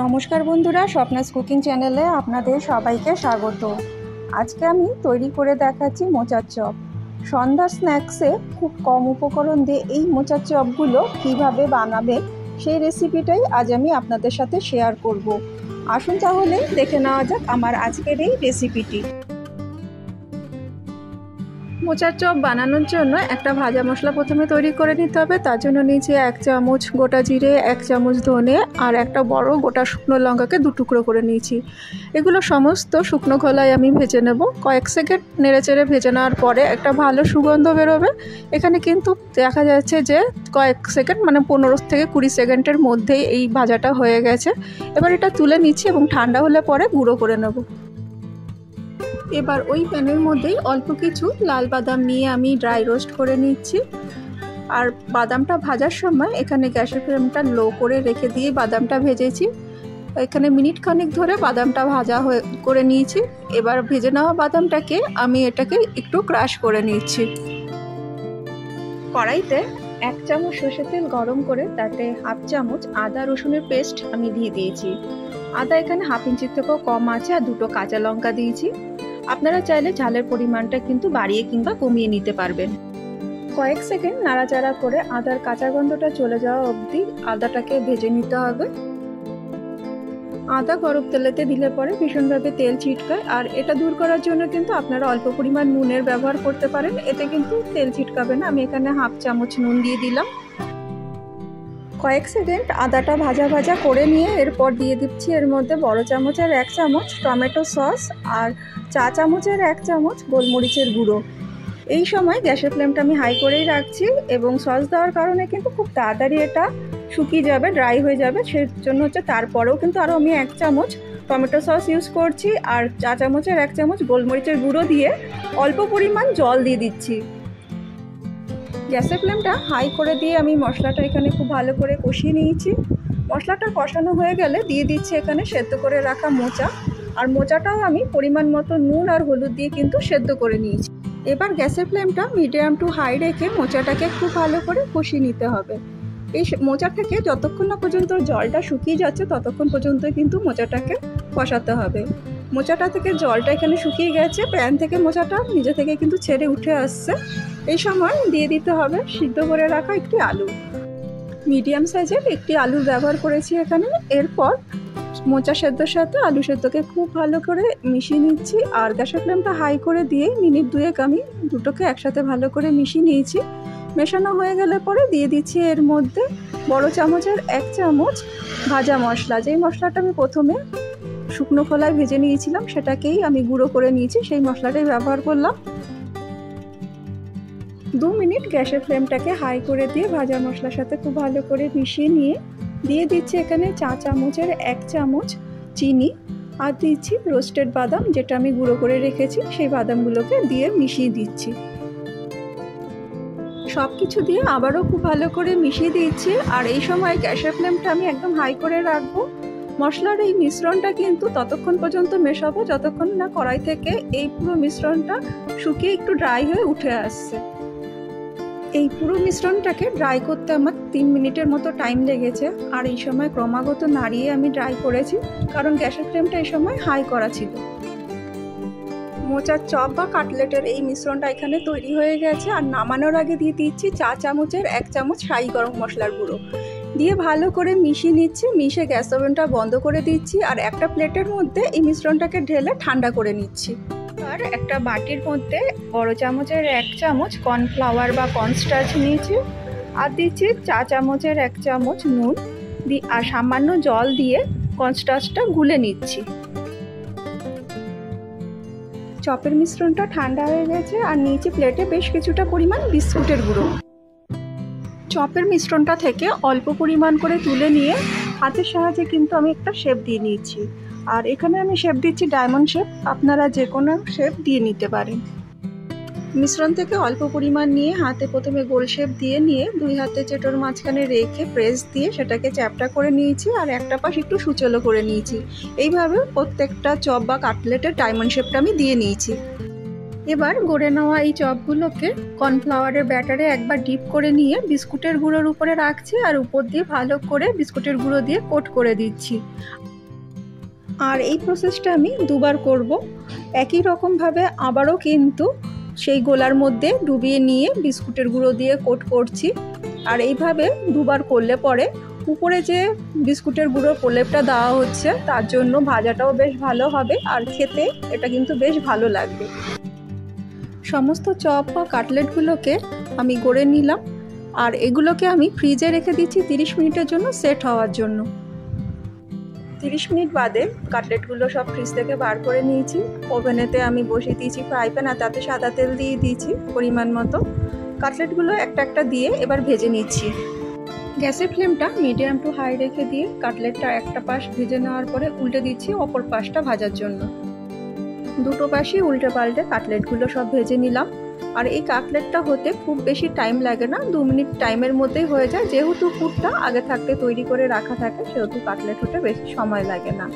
নমস্কার বন্ধুরা, স্বপ্নাস কুকিং চ্যানেলে আপনাদের সবাইকে স্বাগত। আজকে আমি তৈরি করে দেখাচ্ছি মোচার চপ। সন্ধ্যার স্ন্যাক্সে খুব কম উপকরণ দিয়ে এই মোচার চপগুলো কিভাবে বানাবে সেই রেসিপিটাই আজ আমি আপনাদের সাথে শেয়ার করব। আসুন তাহলে দেখে নেওয়া যাক আমার আজকের এই রেসিপিটি। মোচার চপ বানানোর জন্য একটা ভাজা মশলা প্রথমে তৈরি করে নিতে হবে। তার জন্য নিচে 1 চামচ গোটা জিরে, 1 চামচ ধনে আর একটা বড় গোটা শুকনো লঙ্কাকে 2 টুকরো করে নিয়েছি। এগুলো সমস্ত শুকনো খোলায় আমি ভেজে নেব। কয়েক সেকেন্ড নেড়েচেড়ে ভেজে নেওয়ার পরে একটা ভালো সুগন্ধ বেরোবে। এখানে কিন্তু দেখা যাচ্ছে যে কয়েক সেকেন্ড মানে 15 থেকে 20 সেকেন্ডের মধ্যেই এই ভাজাটা হয়ে গেছে। এবার এটা তুলে নিচ্ছি এবং ঠান্ডা হলে পরে গুঁড়ো করে নেব। এবার ওই প্যানের মধ্যেই অল্প কিছু লাল বাদাম নিয়ে আমি ড্রাই রোস্ট করে নিচ্ছি। আর বাদামটা ভাজার সময় এখানে গ্যাসের ফ্লেমটা লো করে রেখে দিয়ে বাদামটা ভেজেছি। এখানে মিনিট খানেক ধরে বাদামটা ভাজা করে নিয়েছি। এবার ভেজে নেওয়া বাদামটাকে আমি এটাকে একটু ক্রাশ করে নিচ্ছি। কড়াইতে 1 চামচ সরষের তেল গরম করে তাতে 1/2 চামচ আদা রসুনের পেস্ট আমি দিয়ে দিয়েছি। আদা এখানে 1/2 ইঞ্চির থেকেও কম আছে আর 2টো কাঁচা লঙ্কা দিয়েছি। আপনারা চাইলে ঝালের পরিমাণটা কিন্তু বাড়িয়ে কিংবা কমিয়ে নিতে পারবেন। কয়েক সেকেন্ড নাড়াচাড়া করে আদার কাঁচা গন্ধটা চলে যাওয়া অবধি আদাটাকে ভেজে নিতে হবে। আদা গরম তেলেতে দিলে পরে ভীষণভাবে তেল ছিটকায়, আর এটা দূর করার জন্য কিন্তু আপনারা অল্প পরিমাণ নুনের ব্যবহার করতে পারেন। এতে কিন্তু তেল ছিটকাবে না। আমি এখানে 1/2 চামচ নুন দিয়ে দিলাম। কয়েক সেকেন্ড আদাটা ভাজা ভাজা করে নিয়ে এরপর দিয়ে দিচ্ছি এর মধ্যে বড় চামচের 1 চামচ টমেটো সস আর চা চামচের 1 চামচ গোলমরিচের গুঁড়ো। এই সময় গ্যাসের ফ্লেমটা আমি হাই করেই রাখছি এবং সস দেওয়ার কারণে কিন্তু খুব তাড়াতাড়ি এটা শুকিয়ে যাবে, ড্রাই হয়ে যাবে। সেই জন্য তারপরেও কিন্তু আরও আমি 1 চামচ টমেটো সস ইউজ করছি আর চা চামচের 1 চামচ গোলমরিচের গুঁড়ো দিয়ে অল্প পরিমাণ জল দিয়ে দিচ্ছি। গ্যাসের ফ্লেমটা হাই করে দিয়ে আমি মশলাটা এখানে খুব ভালো করে কষিয়ে নিয়েছি। মশলাটা কষানো হয়ে গেলে দিয়ে দিচ্ছি এখানে সেদ্ধ করে রাখা মোচা, আর মোচাটাও আমি পরিমাণ মতো নুন আর হলুদ দিয়ে কিন্তু সেদ্ধ করে নিয়েছি। এবার গ্যাসের ফ্লেমটা মিডিয়াম টু হাই রেখে মোচাটাকে খুব ভালো করে কষিয়ে নিতে হবে। এই মোচা থেকে যতক্ষণ না পর্যন্ত জলটা শুকিয়ে যাচ্ছে ততক্ষণ পর্যন্ত কিন্তু মোচাটাকে কষাতে হবে। মোচাটা থেকে জলটা এখানে শুকিয়ে গেছে, প্যান থেকে মোচাটা নিজে থেকে কিন্তু ছেড়ে উঠে আসছে। এই সময় দিয়ে দিতে হবে সিদ্ধ করে রাখা একটি আলু। মিডিয়াম সাইজের একটি আলু ব্যবহার করেছি এখানে। এরপর মোচা সেদ্ধর সাথে আলু সেদ্ধকে খুব ভালো করে মিশিয়ে নিচ্ছি আর গ্যাসের ফ্লেমটা হাই করে দিয়ে মিনিট 2 আমি দুটোকে একসাথে ভালো করে মিশিয়ে নিয়েছি। মেশানো হয়ে গেলে পরে দিয়ে দিচ্ছি এর মধ্যে বড় চামচের 1 চামচ ভাজা মশলা। যেই মশলাটা আমি প্রথমে শুকনো খোলায় ভেজে নিয়েছিলাম সেটাকেই আমি গুঁড়ো করে নিয়েছি, সেই মশলাটাই ব্যবহার করলাম। 2 মিনিট গ্যাসের ফ্লেমটাকে হাই করে দিয়ে ভাজা মশলার সাথে খুব ভালো করে মিশিয়ে নিয়ে দিয়ে দিচ্ছি এখানে চা চামচের 1 চামচ চিনি আর দিচ্ছি রোস্টেড বাদাম, যেটা আমি গুঁড়ো করে রেখেছি সেই বাদামগুলোকে দিয়ে মিশিয়ে দিচ্ছি। সব কিছু দিয়ে আবারও খুব ভালো করে মিশিয়ে দিচ্ছি আর এই সময় গ্যাসের ফ্লেমটা আমি একদম হাই করে রাখবো। মশলার এই মিশ্রণটা কিন্তু ততক্ষণ পর্যন্ত মেশাবো যতক্ষণ না কড়াই থেকে এই পুরো মিশ্রণটা শুকিয়ে একটু ড্রাই হয়ে উঠে আসছে। এই পুরো মিশ্রণটাকে ড্রাই করতে আমার 3 মিনিটের মতো টাইম লেগেছে আর এই সময় ক্রমাগত নাড়িয়ে আমি ড্রাই করেছি, কারণ গ্যাসের ফ্লেমটা এই সময় হাই করা ছিল। মোচার চপ বা কাটলেটের এই মিশ্রণটা এখানে তৈরি হয়ে গেছে আর নামানোর আগে দিয়ে দিচ্ছি চা চামচের 1 চামচ শাহি গরম মশলার গুঁড়ো দিয়ে ভালো করে মিশিয়ে নিচ্ছি। মিশে গ্যাস ওভেনটা বন্ধ করে দিচ্ছি আর একটা প্লেটের মধ্যে এই মিশ্রণটাকে ঢেলে ঠান্ডা করে নিচ্ছি। আর একটা বাটির মধ্যে বড় চামচের 1 চামচ কর্নফ্লাওয়ার বা কর্নস্টার্চ নিয়েছি আর দিচ্ছি চা চামচের 1 চামচ নুন আর সামান্য জল দিয়ে কর্নস্টার্চটা গুলে নিচ্ছি। চপের মিশ্রণটা ঠান্ডা হয়ে গেছে আর নিচে প্লেটে বেশ কিছুটা পরিমাণ বিস্কুটের গুঁড়ো। চপের মিশ্রণটা থেকে অল্প পরিমাণ করে তুলে নিয়ে হাতের সাহায্যে কিন্তু আমি একটা শেপ দিয়ে নিয়েছি আর এখানে আমি শেপ দিচ্ছি ডায়মন্ড শেপ। আপনারা যে কোনো শেপ দিয়ে নিতে পারেন। মিশ্রণ থেকে অল্প পরিমাণ নিয়ে হাতে প্রথমে গোল শেপ দিয়ে নিয়ে 2 হাতে চেটোর মাঝখানে রেখে প্রেস দিয়ে সেটাকে চ্যাপটা করে নিয়েছি আর একটা পাশ একটু সুচলো করে নিয়েছি। এইভাবে প্রত্যেকটা চপ বা কাটলেটের ডায়মন্ড শেপটা আমি দিয়ে নিয়েছি। এবার গড়ে নেওয়া এই চপগুলোকে কর্নফ্লাওয়ারের ব্যাটারে একবার ডিপ করে নিয়ে বিস্কুটের গুঁড়োর উপরে রাখছি আর উপর দিয়ে ভালো করে বিস্কুটের গুঁড়ো দিয়ে কোট করে দিচ্ছি। আর এই প্রসেসটা আমি দুবার করব। একই রকমভাবে আবারও কিন্তু সেই গোলার মধ্যে ডুবিয়ে নিয়ে বিস্কুটের গুঁড়ো দিয়ে কোট করছি। আর এইভাবে দুবার করলে পরে উপরে যে বিস্কুটের গুঁড়োর প্রলেপটা দেওয়া হচ্ছে তার জন্য ভাজাটাও বেশ ভালো হবে আর খেতে এটা কিন্তু বেশ ভালো লাগবে। সমস্ত চপ বা কাটলেটগুলোকে আমি গড়ে নিলাম আর এগুলোকে আমি ফ্রিজে রেখে দিচ্ছি 30 মিনিটের জন্য সেট হওয়ার জন্য। 30 মিনিট বাদে কাটলেটগুলো সব ফ্রিজ থেকে বার করে নিয়েছি। ওভেনেতে আমি বসিয়ে দিয়েছি ফ্রাই প্যান আর তাতে সাদা তেল দিয়ে দিয়েছি পরিমাণ মতো। কাটলেটগুলো একটা একটা দিয়ে এবার ভেজে নিচ্ছি। গ্যাসের ফ্লেমটা মিডিয়াম টু হাই রেখে দিয়ে কাটলেটটা একটা পাশ ভেজে নেওয়ার পরে উল্টে দিচ্ছি অপর পাশটা ভাজার জন্য। দুটো পাশে উল্টে পাল্টে কাটলেটগুলো সব ভেজে নিলাম। আর এই কাটলেটটা হতে খুব বেশি টাইম লাগে না, 2 মিনিট টাইমের মধ্যেই হয়ে যায়। যেহেতু পুরটা আগে থাকতে তৈরি করে রাখা থাকে সেহেতু কাটলেট হতে বেশি সময় লাগে না।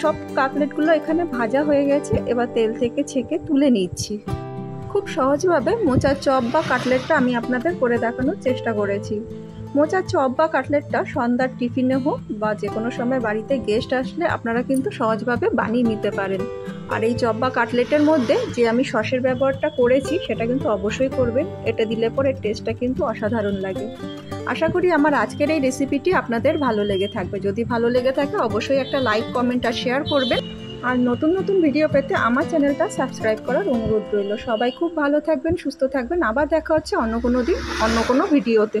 সব কাটলেটগুলো এখানে ভাজা হয়ে গেছে, এবার তেল থেকে ছেঁকে তুলে নিচ্ছি। খুব সহজভাবে মোচার চপ বা কাটলেটটা আমি আপনাদের করে দেখানোর চেষ্টা করেছি। মোচার চপ বা কাটলেটটা সন্ধ্যার টিফিনে হোক বা যে কোনো সময় বাড়িতে গেস্ট আসলে আপনারা কিন্তু সহজভাবে বানিয়ে নিতে পারেন। আর এই চপ বা কাটলেটের মধ্যে যে আমি সসের ব্যবহারটা করেছি সেটা কিন্তু অবশ্যই করবেন, এটা দিলে পরে টেস্টটা কিন্তু অসাধারণ লাগে। আশা করি আমার আজকের এই রেসিপিটি আপনাদের ভালো লেগে থাকবে। যদি ভালো লেগে থাকে অবশ্যই একটা লাইক, কমেন্ট আর শেয়ার করবেন। আর নতুন নতুন ভিডিও পেতে আমার চ্যানেলটা সাবস্ক্রাইব করার অনুরোধ রইল। সবাই খুব ভালো থাকবেন, সুস্থ থাকবেন। আবার দেখা হচ্ছে অন্য কোনো দিন অন্য কোনো ভিডিওতে।